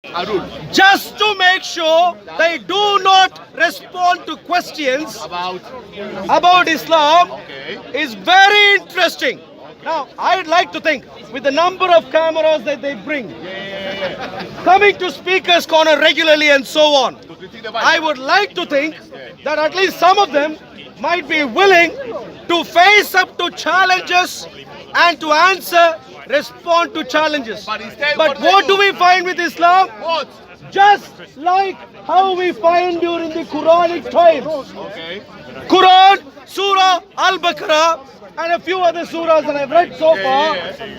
just to make sure they do not respond to questions about Islam is very interesting. Now, I'd like to think, with the number of cameras that they bring, coming to Speaker's Corner regularly and so on, I would like to think that at least some of them might be willing to face up to challenges and to answer, respond to challenges. But what do we find with Islam? Just like how we find during the Quranic times. Quran, Surah Al-Baqarah, and a few other surahs that I've read so far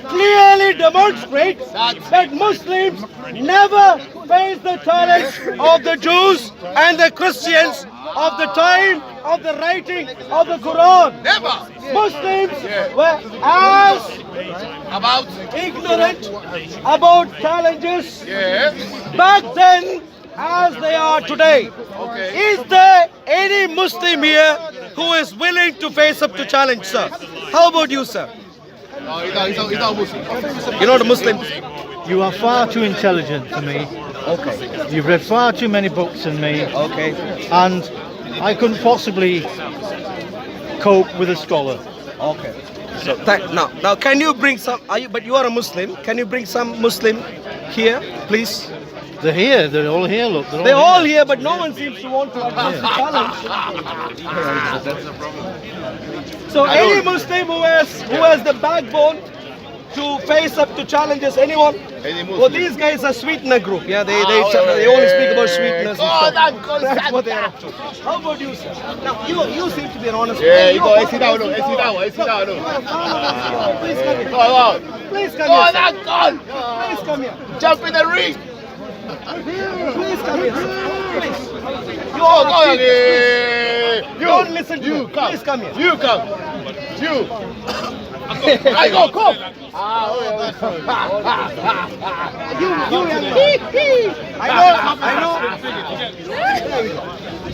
clearly demonstrate that Muslims never face the challenge of the Jews and the Christians of the time of the writing of the Quran. Muslims were as ignorant about challenges back then as they are today. Is there any Muslim here who is willing to face up to challenge, sir? How about you, sir? No, he's not Muslim. You're not a Muslim? You are far too intelligent for me. Okay. You've read far too many books than me. Okay. And I couldn't possibly cope with a scholar. Okay. So now can you bring some? But you are a Muslim. Can you bring some Muslim here, please? They're here. They're all here. Look, They're all here, but no one seems to want to address the challenge. So any Muslim who has the backbone to face up to challenges, anyone? Well, these guys are sweetener group. Yeah, they only speak about sweetness and stuff. That's what they are up to. How about you, sir? Now you seem to be an honest man. Sit down. Please come here. Go on. Please come here. Go. Please come here. Jump in the ring. Please come here, sir. Please. Go. Don't listen to You him. come. Please come here. You come. You. I go. Come. I know.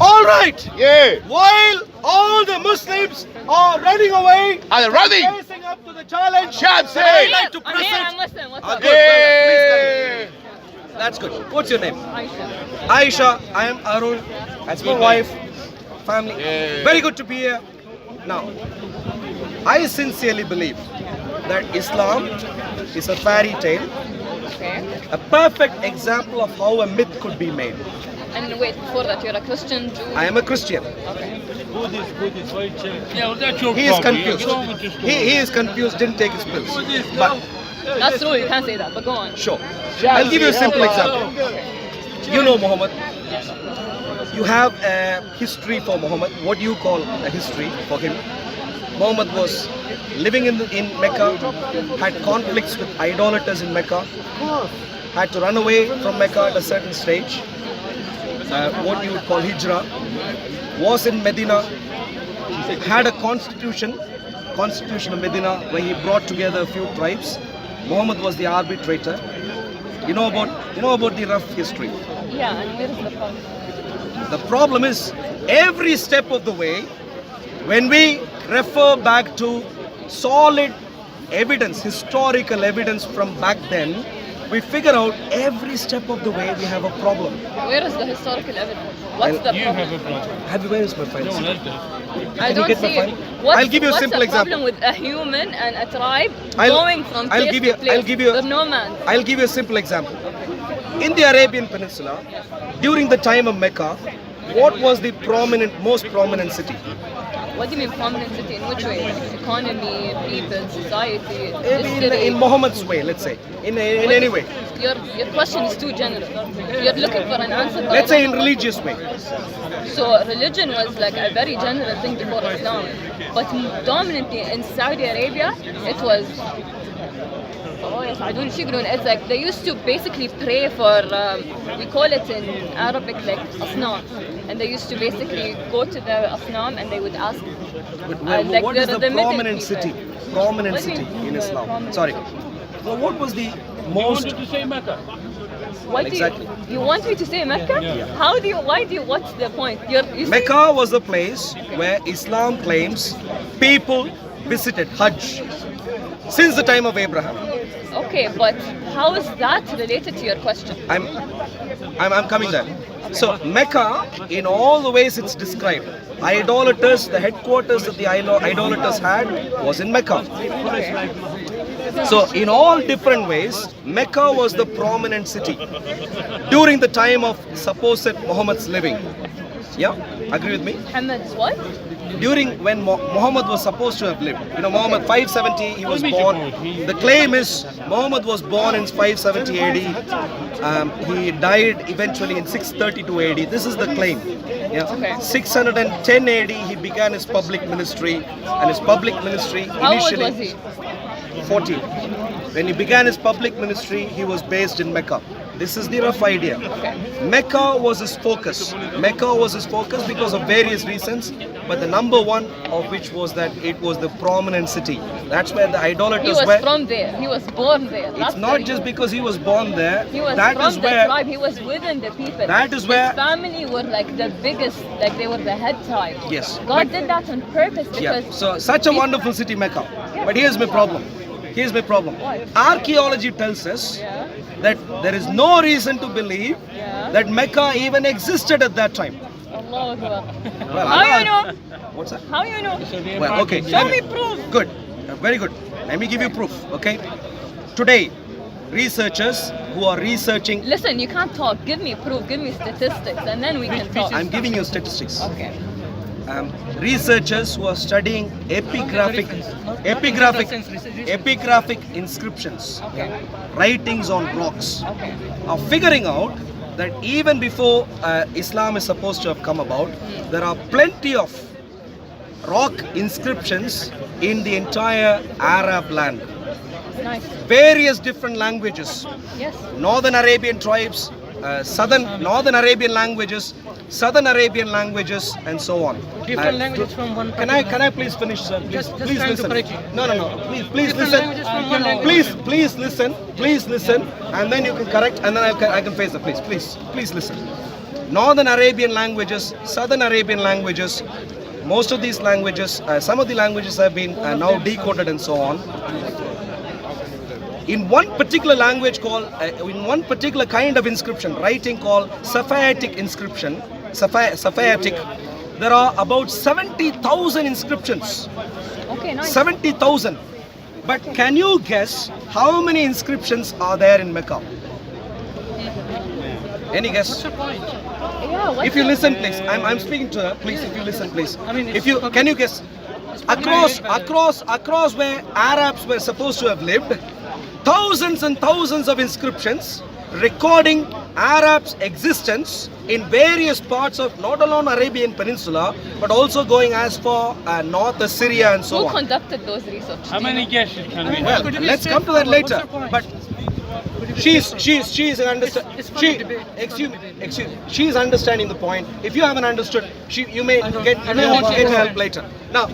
All right. Yeah. While all the Muslims are running away, Are they running? facing up to the challenge, Shamsi. I'd like to I'm here, present. I'm Muslim. What's up? Good, well, please come here. That's good. What's your name? Aisha. Aisha. I am Arun. That's my wife, family. Very good to be here. Now, I sincerely believe that Islam is a fairy tale, Okay. a perfect example of how a myth could be made. And wait, before that, you're a Christian, Jew? I am a Christian. Okay. Yeah, well, that's your He is problem. You confused. don't want to stop. He is confused, didn't take his pills. But That's true, you can't say that, but go on. sure. I'll give you a simple example. You know Muhammad. You have a history for Muhammad. What do you call a history for him? Muhammad was living in Mecca, had conflicts with idolaters in Mecca, had to run away from Mecca at a certain stage, what you would call hijrah, was in Medina, had a constitution of Medina where he brought together a few tribes. Muhammad was the arbitrator. You know about the rough history. Yeah, and where is the problem? The problem is, every step of the way, when we refer back to solid evidence, historical evidence from back then, we figure out every step of the way we have a problem. Where is the historical evidence? What's the You problem? have a problem. Have you, where is my file? No, Can that's that. I you don't get my see file? it. What's, I'll give you a what's simple the example. problem with a human and a tribe I'll- going from I'll place give to you- place? I'll give you- They're nomads. I'll give you a simple example. In the Arabian Peninsula, during the time of Mecca, what was the most prominent city? What do you mean prominent city? In which way? Economy, people, society, history? In Muhammad's way, let's say, in any way. Your question is too general. You're looking for an answer. but Let's I say don't in know. religious way. So religion was like a very general thing before Islam, but dominantly in Saudi Arabia, it was. Oh yes, I don't know. It's like they used to basically pray for. We call it in Arabic like asnam, and they used to basically go to the asnam and they would ask. But like what is the middle prominent people. city? Prominent What do you city mean, in Islam. prominent Sorry. city? Well, what was the You most? wanted to say Mecca. What Exactly. do you want me to say Mecca? Yeah. How do you? Why do you? What's the point? You Mecca was the place where Islam claims people visited Hajj since the time of Abraham. Okay, but how is that related to your question? I'm coming there. So Mecca, in all the ways it's described, idolaters, the headquarters that the idolaters had was in Mecca. So in all different ways, Mecca was the prominent city during the time of supposed Muhammad's living. Yeah, agree with me? Muhammad's what? During when Muhammad was supposed to have lived. You know, Muhammad 570 he was born. The claim is Muhammad was born in 570 AD. He died eventually in 632 AD. This is the claim. Yeah. Okay. 610 AD he began his public ministry, and his public ministry How old initially was he? 40. When he began his public ministry, he was based in Mecca. This is the rough idea. Mecca was his focus. Mecca was his focus because of various reasons, but the number one of which was that it was the prominent city. That's where the idolaters He was were. from there. He was born there. It's That's not the just reason. because he was born there. He was That from is the where tribe. He was within the people. That is where- His family were like the biggest, like they were the head tribe. Yes. God did that on purpose Yeah. because So such a wonderful city, Mecca. But here's my problem. Here's my problem. What? Archaeology tells us Yeah. that there is no reason to believe Yeah. that Mecca even existed at that time. Allah Akbar. Well, How you know? What's that? How you know? Well, okay. Show me proof. Good. Very good. Let me give you proof, okay? Today, researchers who are researching, Listen, you can't talk. Give me proof. Give me statistics, and then we can talk. I'm giving you statistics. Okay. Researchers who are studying epigraphic inscriptions, Okay. writings on rocks, Okay. are figuring out that even before Islam is supposed to have come about, there are plenty of rock inscriptions in the entire Arab land. Nice. Various different languages, Yes. Northern Arabian tribes, Northern Arabian languages, Southern Arabian languages, and so on. Different languages from one. Can I please finish, sir? Please, Just please trying to listen. correct you. No. Please Different listen. languages from one language. Please listen, and then you can correct, and then I can face the please listen. Northern Arabian languages, Southern Arabian languages, most of these languages, some of the languages have been now decoded and so on. In one particular language called, in one particular kind of inscription, writing called Safayatic inscription, Safayatic, there are about 70,000 inscriptions. Okay. Nice. 70,000. But can you guess how many inscriptions are there in Mecca? Any guess? Yeah. What's If you the- listen, please. I'm speaking to her. Please, if you listen, please. I mean, If you can you guess? Across where Arabs were supposed to have lived, thousands and thousands of inscriptions recording Arabs' existence in various parts of not alone Arabian Peninsula, but also going as far north as Syria and so Who on. conducted those research? How many guesses can we Well, have? let's come to that later. But she's understand. She's understanding the point. If you haven't understood, you may get help later. Now,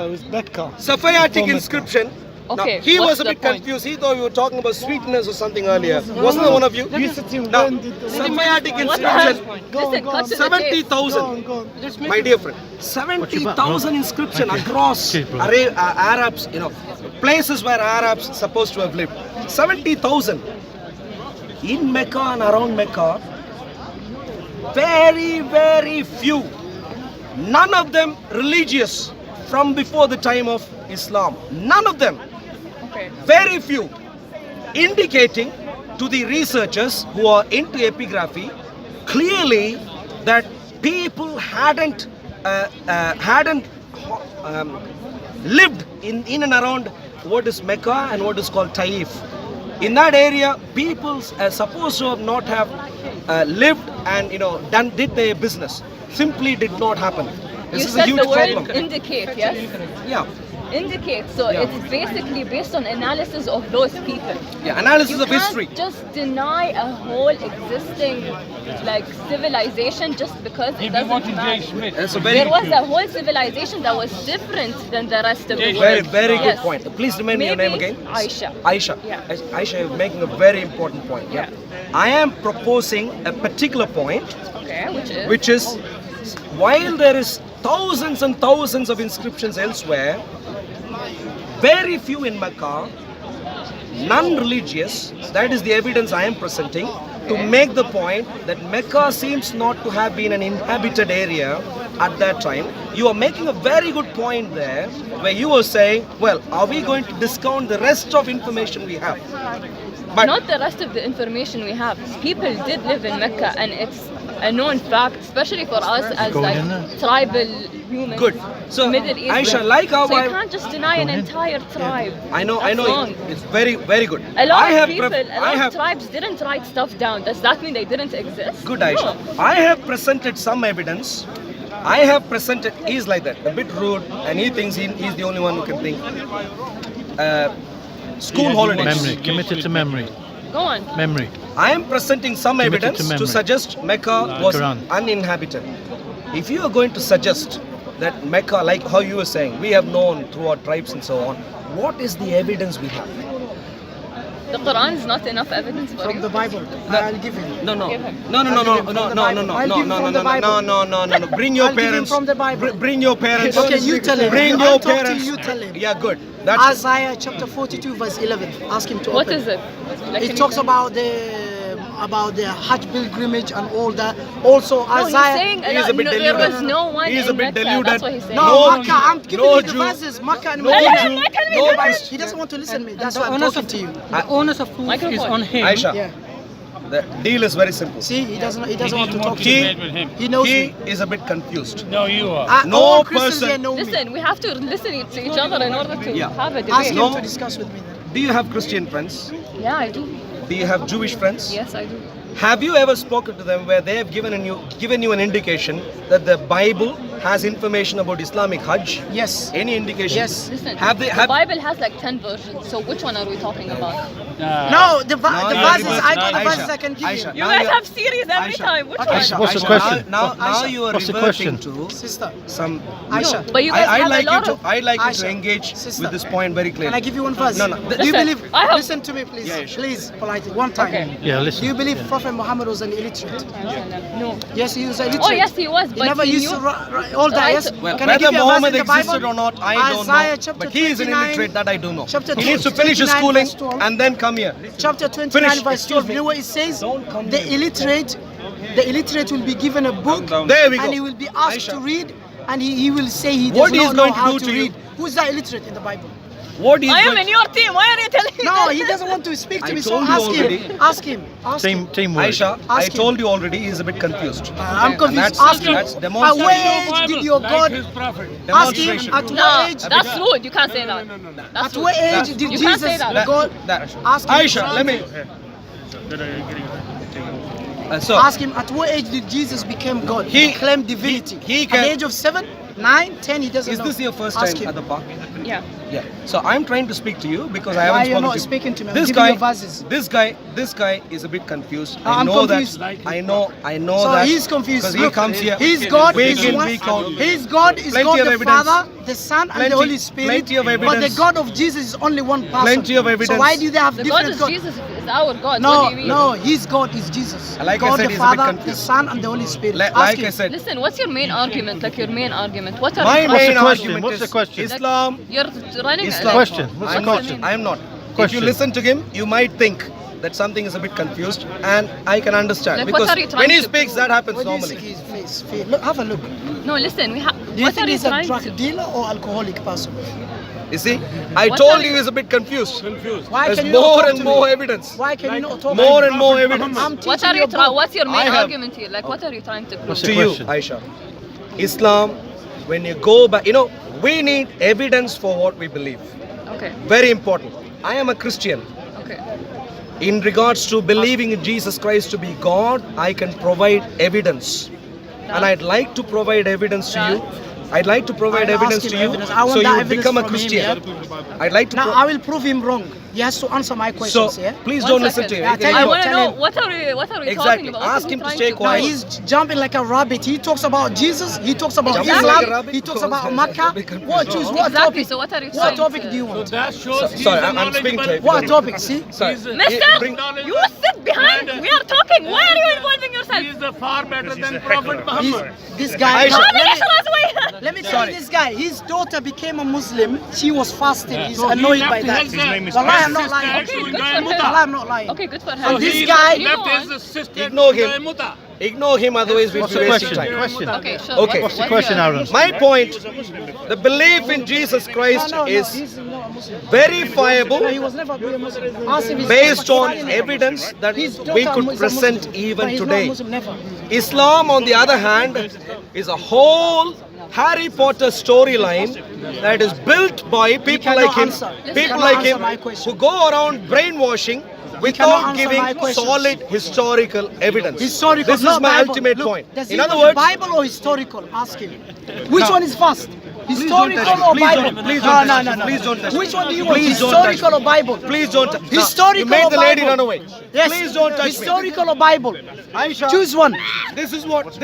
Safayatic inscription. Okay, Now, he what's was a the bit point? confused. He thought we were talking about sweetness or something earlier. Wasn't there one of you? Now, Safayatic What the hell? inscription. Listen, cut to the chase. 70,000. My dear friend, 70,000 inscription across Arabs, places where Arabs supposed to have lived. 70,000. In Mecca and around Mecca, very, very few. None of them religious from before the time of Islam. None of them. Okay. Very few. Indicating to the researchers who are into epigraphy clearly that people hadn't lived in and around what is Mecca and what is called Taif. In that area, people supposed to not have lived and did their business. Simply did not happen. This You is a said huge the word problem. indicate, yes? Yeah, Indicate, so Yeah. it's basically based on analysis of those people. yeah. Analysis You of history. can't just deny a whole existing civilization just because it If you doesn't wanted Jay match. Smith, That's a very There was a whole civilization that was different than the rest of the Very, world. very good Yes. point. Please remind me your name Maybe again. Aisha. Aisha. Yeah. Aisha, you're making a very important point. Yeah. I am proposing a particular point, Okay, which is while there is thousands and thousands of inscriptions elsewhere, very few in Mecca, non-religious. That is the evidence I am presenting to make the point that Mecca seems not to have been an inhabited area at that time. You are making a very good point there where you were saying, well, are we going to discount the rest of information we have? But Not the rest of the information we have. People did live in Mecca, and it's a known fact, especially for us as Going like in there? tribal humans. good. So, Middle East. Aisha, like how So you I... can't just deny an entire tribe. I know, That's wrong. it's very, very good. A lot I of have people, pref- a I lot have of tribes didn't write stuff down. Does that mean they didn't exist? Good, Aisha. No. I have presented some evidence. I have presented, he's like that, a bit rude, and he thinks he's the only one who can think. School holidays. Memory, committed to memory. Go on. Memory. I am presenting some Committed evidence to to memory. suggest Mecca was Quran. uninhabited. If you are going to suggest that Mecca, like how you were saying, we have known through our tribes and so on, what is the evidence we have? The Quran is not enough evidence for From you. the Bible. I'll give him. No, no, Give him. no, no, no, no, no, no, no, no, I'll no, give no, from no, the no, Bible. no. Bring your I'll give him parents. from the Bible. Bring your parents. Okay, you tell him. Bring I'll your talk to parents. you, tell him. Yeah, good. That's Isaiah chapter 42 verse 11. Ask him to What open. is it? Like, can It you talks tell- about the Hajj pilgrimage and all that. Also No, he's Isaiah. saying He's a bit there deluded. was no one He's a in bit Mecca. deluded. That's what he's saying. No, No Makkah. Jew, I'm giving no you the Jew, verses. Makkah and no Medina. Jew, Let me no finish. Christ. He doesn't want to listen to me. That's The why I'm onus talking of to you. the onus of proof is Microphone. on him. Aisha, Yeah. the deal is very simple. See, he doesn't want to talk to He, me. He knows he me. is a bit confused. No, you are. No All Christians person- here know me. Listen, we have to listen to each other in order to Yeah. have a Ask debate. him No. to discuss with me then. Do you have Christian friends? Yeah, I do. Do you have Jewish friends? Yes, I do. Have you ever spoken to them where they have given you an indication that the Bible has information about Islamic Hajj? Yes. Any indication? Yes. Listen, Have they the have? Bible has like 10 versions, so which one are we talking about? No, the verses, reverse. I got the Aisha, verses I can give Aisha. you. You Now guys you- have series every Aisha, time. Which Okay. one? Aisha, What's the Aisha, question? Now Aisha, you are what's the reverting question? to Sister, some. Aisha. But you guys I have like a lot you of... to. I like you Aisha, to engage sister. with this point very clearly. Can I give you one verse? No, no. Do you Listen, believe? I have- Listen to me, please. Yeah, sure. Please, politely, one time. Okay. Yeah, listen. Do you believe Yeah. Prophet Muhammad was an illiterate? No. Yes, he was illiterate. Oh, yes, he was, He but never he used knew... to write all that. Right. Yes. Well, Can I whether give you a verse Mohammed in the existed Bible? or not, I don't Isaiah know. chapter But he is an 29, illiterate, that I do know. chapter He needs to finish his 29 schooling verse 12. and then come here. Chapter 29 Finish. verse 12. Excuse You know what it says? Don't come The here. illiterate will be given a book There we go. and he will be asked Aisha. to read and he will say he does What not he's know going to how do to to you- read. Who's that illiterate in the Bible? What is I am going- in your team. Why are you telling me No, that? he doesn't want to speak to I me. So told you ask already. him. Ask him. Ask him. Teamwork. Aisha, I Ask him. told you already, he's a bit confused. I'm confused. that's- Ask him. that's At demonstration. what age did your God? Ask him. Demonstration. At No, what age? that's rude. You can't say that. That's At rude. what age did You can't Jesus say that. God? That- Ask him. Aisha, let me. So, Ask him. At what age did Jesus become God? He- claimed divinity. he At can- the age of 7, 9, 10. He doesn't is know. this your first Ask time him. at the park? Yeah. Yeah. So I'm trying to speak to you because I Why haven't you're spoken not to you. speaking to me? I'm This giving guy, you verses. this guy is a bit confused. I'm I know confused. that. I know So that. he's confused. Because he Look, comes here. His God week is in, one. week out. His God is Plenty God of the evidence. Father, the Son, and Plenty- the Holy Spirit. plenty of But the evidence. God of Jesus is only one person. Plenty of So evidence. why do they have The God different of gods? Jesus is our God. No, what do you mean? no, his God is Jesus. Like I God said, the he's a bit Father, the confused. Son, and the Holy Spirit. Ask Like him. I said, Listen, what's your main argument? Like your main argument? What are my you What's the main question? argument What's is the question? Islam. You're running Islam. Question. What's the I'm not. question? I'm not. If Question. you listen to him, you might think that something is a bit confused, and I can understand Like, what because are you trying when he to speaks, prove? that happens What do you normally. think his face? Look, have a look. No, listen. Do you What think are you he's a trying drug to? dealer or alcoholic person? You see, I What told are you you- he's a bit confused. Why There's can you not more talk and to more me? evidence. Why can you not talk More to and me? more evidence. I'm What teaching are you you a trying? book. What's your main I have- argument here? Like, what are you trying to prove? What's To the you, question? Aisha, Islam, when you go back, we need evidence for what we believe. Okay. Very important. I am a Christian. Okay. In regards to believing in Jesus Christ to be God, I can provide evidence. And I'd like to provide evidence to you. I'd like to provide I'll evidence ask to him you evidence. I want so that you evidence become a from him, Christian. yeah? I'd like to Now I will prove him wrong. He has to answer my so questions. Yeah. please One don't listen second. to Yeah, him. tell I him. want to Tell know him. what are we Exactly. talking about? What Ask is he him to trying stay do? Now quiet. he's jumping like a rabbit. He talks about Jesus. He talks about Jumping Islam. like a rabbit? He talks about Because Makkah. a bit confused. What choose? What Exactly. topic? So what are you What trying topic to- do you want? That shows he's Sorry, a I'm speaking to him. What topic? See? Sorry. Mister, Bring- you sit behind. We are talking. Why are you involving yourself yourself. He is far better than Prophet Muhammad. This guy. Aisha. Let me tell you this guy. His daughter became a Muslim. She was fasting. He's annoyed by that. Wallahi, I'm not lying. Okay, good for Wallahi, her. I'm not lying. Okay, good for her. This guy. left his sister Ignore to him. the Muta. Ignore him, otherwise we'll What's be the wasting question? time. Question. Okay, sure. Okay. What's the question, Aaron? My point, the belief in Jesus Christ is He's not a Muslim. verifiable No, he was never a Muslim. Ask him his based daughter. on evidence that His daughter we could is a present Muslim, but even he's not today. Muslim, never. Islam, on the other hand, is a whole Harry Potter storyline that is built by people cannot like him, answer. He people cannot like him, answer my question. who go around brainwashing cannot without answer giving my questions. solid historical evidence. Historical, This is not my Bible. ultimate Look, point. does he In other know the words, Bible or historical? Ask him. Which one is first? don't Historical touch me. or Please Bible? don't- please don't touch me. No. Please don't touch me. Which one do you want? Please don't touch Historical me. or Bible? please don't. Historical you made or the lady Bible? run away. Yes. Please don't touch Historical or Bible? me. Aisha, Choose one. this is what this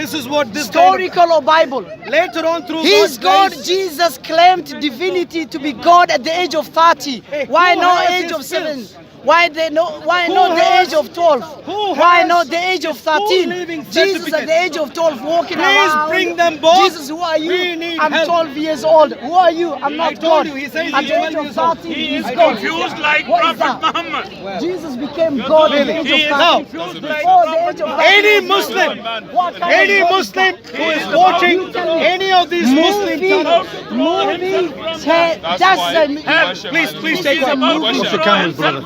kind Historical or Bible? of, later on through His God, God's grace, Jesus, claimed divinity to be God at the age of 30. Why who not has age his of 7? skills? Why not the has- age of 12? who Why has not the age of full 13? living Jesus at the certificates? age of 12 walking Please around. bring them both. Jesus, who are you? We need I'm help. 12 years old. Who are you? I'm not I told God. you, he says At he's the age 12 of years old. 13, He is he's God. confused like What is Prophet that? Muhammad. Jesus became God at the age He is of 13. confused like Before the age of 13. Any Muslim, What kind any of God is Muslim that? who is watching any of these Muslim channels, That's a please take This is a quiet. movie. What's the cameras, brother?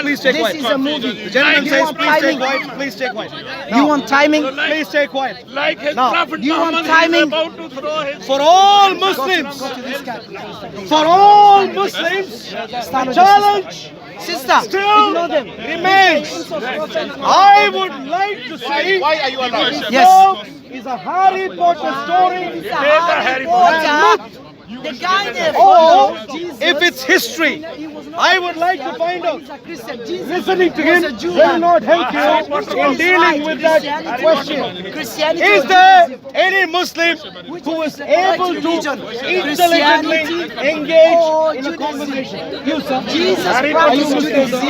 Please take This quiet. is a movie. The gentleman You says, want please stay timing? quiet. Please stay quiet. You want timing? Please stay quiet. Like his Now, Prophet you want Muhammad timing? is about to throw his For all Muslims, Go to this guy. for all Muslims, the challenge Sister, still ignore them. remains. I would like to say, Why are you alive? Yes. Islam is a Harry Potter story. It's a Harry Potter. The guy there Or followed Jesus. if it's history, He was not I would like to find out. He's a Christian. Jesus Listening to was him a Jew will man. not help you in dealing with that question. Christianity Is or there Judaism? any Muslim who is able to religion? intelligently Christianity engage or in a Judaism? conversation? You, sir. Jesus practiced Judaism.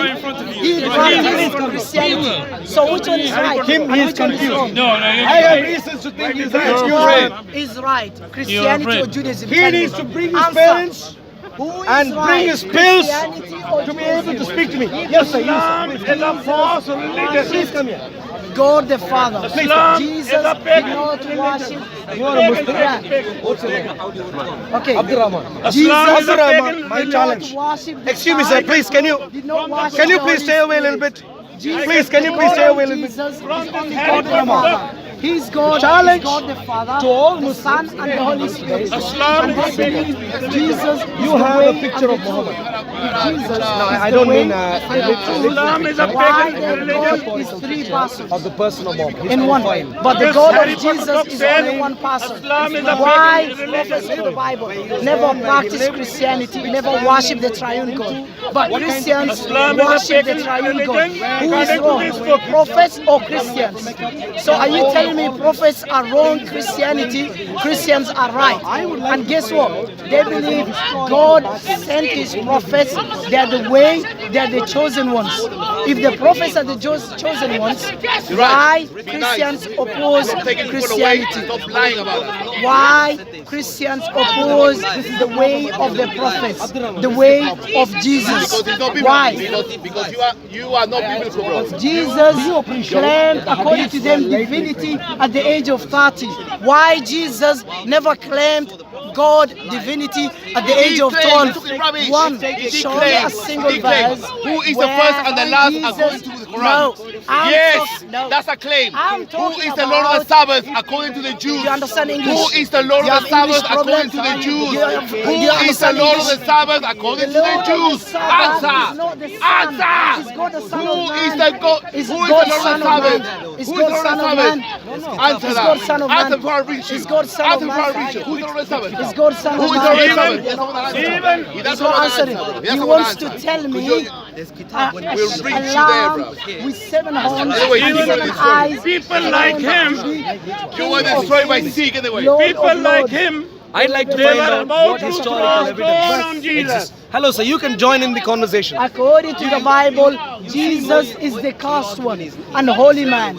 He practiced Christianity. So which one is right? Him, he And is which one confused. No, I have reasons to think he's right. Is right. Christianity or Judaism? He Tell me. needs to bring his Answer. parents Who is and right? bring his pills Christianity or to be able to Judaism? speak to me. Yes, sir. Islam Yes, is sir. a false religion. Please come here. God the Father. Islam Jesus is a did pagan not worship. You are a Muslim. Yeah. What's your name? Okay. Abdurrahman. Islam is a Abdurrahman, pagan my Did not challenge. worship the Excuse me, sir. Father. Please, Did not worship can you the please Holy stay away a little Spirit. bit? Jesus, Please, can you the please God stay of away a little bit? Jesus is only Harry God the Potter. Father. He's God, Challenge he's God the Father, to all the Son, and the Holy Spirit. Islam And they believe Jesus is You the have way a picture and of the Mohammed. truth. Jesus No, is I the don't way mean and the truth. Islam is a Why pagan the religion. God is three persons Of the person of Mohammed. His in one, profile. but the Yes, God Harry of Potter Jesus book is says only one person. Islam is a Why pagan religion. prophets of the Bible never practice Christianity, never worship the triune God, but Christians Islam is a worship the pagan triune God. religion Who is according to this wrong, book. prophets or Christians? So are you telling me prophets are wrong, Christianity, Christians are right? And guess what? They believe God sent his prophets, they are the way, they are the chosen ones. If the prophets are the chosen ones, why Christians oppose Christianity? Stop lying about that. Why Christians oppose the way of the prophets, the way of Jesus? Because it's not biblical. Why? Because you are not biblical, bro. Jesus claimed, according to them, divinity at the age of 30. Why Jesus never claimed God divinity at the age of 12? One, show me a single verse. Who is the first and the last according to the Quran? No, Yes, no. that's a claim. I'm Who talking is the Lord of the about- Sabbath according to the Jews? Do you understand English? Who is the Lord You of have the Sabbath English according to problem? the Jews? Do you have- do Who you is the understand Lord of English? the Sabbath according to The the Lord of Jews? the Sabbath is Answer! not the Son. Answer! It's God the Son Who of Man. is the God? It's Who is God the Lord Son of of the Sabbath? Man. It's Who is God the Lord Son of of the Man. Sabbath? Answer It's that. God Son of Man. Answer before I reach you. It's God Son of Answer before I Man. reach you. Who is the Lord of the Sabbath? It's God Son Who of is the Lord of the Man. Sabbath? He doesn't want to answer. He He's doesn't not want to answering. answer. He doesn't wants want to answer. tell me We'll reach you a there, lamb bro. with 7 horns Anyway, and you 7 know the eyes. People like him, You were destroyed by Sikh anyway. Lord people of like Lords. him, I'd like to they find were out about what to historical throw stone evidence on Jesus. Hello, sir. You can join in the conversation. According to the Bible, Jesus is the cursed one and holy man.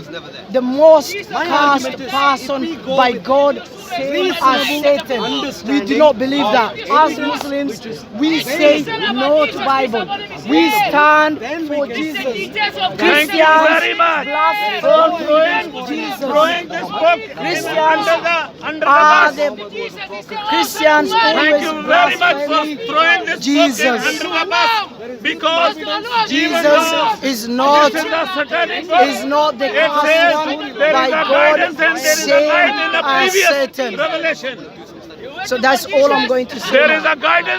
The most cursed person by God same as Satan. We do not believe that. As Muslims, we say no to Bible. We stand for Jesus. Thank you very much for throwing Jesus. this book Christians under the are bus. the Christians Thank always you very much for blaspheme throwing this Jesus. book under the bus, because Jesus is not this is a satanic book. the It cursed says one there by is a God, guidance and there is a same guide in the as previous Satan. revelation. So that's all I'm going to say. There now. is a guidance.